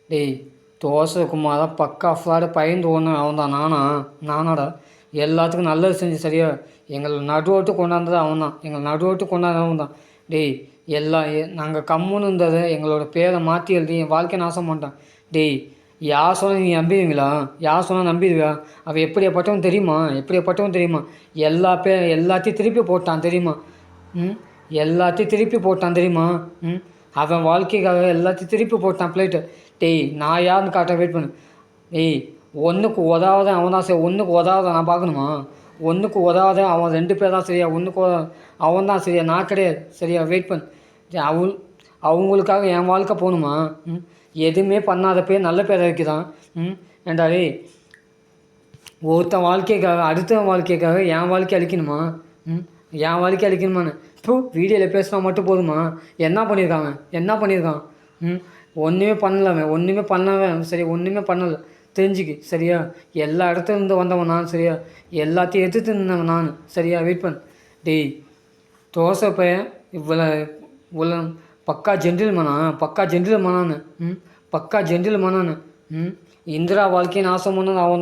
டேய், தோசை குமாரா பக்கா ஃப்ராடு பயந்து ஓடுன அவன் தான். நானாடா எல்லாத்துக்கும் நல்லது செஞ்சு சரியா எங்களை நடுவோட்டு கொண்டாந்தது அவன் தான். எங்களை நடுவோட்டு கொண்டாந்தது அவன் தான். டேய், நாங்கள் கம்முன்னு இருந்தது எங்களோட பேரை மாற்றி எழுதி என் வாழ்க்கை நாசம் பண்ணிட்டான். டேய், யார் சொன்னால் நீ நம்பிடுவீங்களா? யார் சொன்னால் நம்பிடுவியா? அவன் எப்படியாப்பட்டவன் தெரியுமா? எப்படியாப்பட்டவன் தெரியுமா? எல்லாத்தையும் திருப்பி போட்டான் தெரியுமா? ம் எல்லாத்தையும் திருப்பி போட்டான் தெரியுமா? ம் அவன் வாழ்க்கைக்காக எல்லாத்தையும் திருப்பி போட்டான் பிளேட்டு. டேய், நான் யாருன்னு காட்ட வெயிட் பண்ணு. டேய், ஒன்றுக்கு உதவாத அவன் தான் சரி. ஒன்றுக்கு உதவாத நான் பார்க்கணுமா? ஒன்றுக்கு உதவாத அவன் 2 பேர் தான் சரியா. ஒன்றுக்கு அவன் தான் சரியா, நான் கிடையாது சரியா. வெயிட் பண்ணு. அவங்களுக்காக என் வாழ்க்கை போகணுமா? எதுவுமே பண்ணாத பேர் நல்ல பேரை வைக்கிறான். ஏண்டா டேய், ஒருத்தன் வாழ்க்கைக்காக அடுத்தவன் வாழ்க்கைக்காக என் வாழ்க்கை அழிக்கணுமா? என் வாழ்க்கை அழிக்கணுமான்னு இப்போ வீடியோவில் பேசினா மட்டும் போதுமா? என்ன பண்ணியிருக்கான்? ஒன்றுமே பண்ணலவன் சரி. ஒன்றுமே பண்ணலை தெரிஞ்சுக்கு சரியா. எல்லா இடத்துல இருந்து வந்தவன் நான் சரியா. எல்லாத்தையும் எதிர்த்து இருந்தவன் நான் சரியா. வெயிட் பண்ணு. டேய், தோசை பையன் இவ்வளோ பக்கா ஜென்டில்மேனான்னு பக்கா ஜென்டில்மேனான்னு இந்திரா வாழ்க்கையை நாசம் பண்ணது அவன் தான்.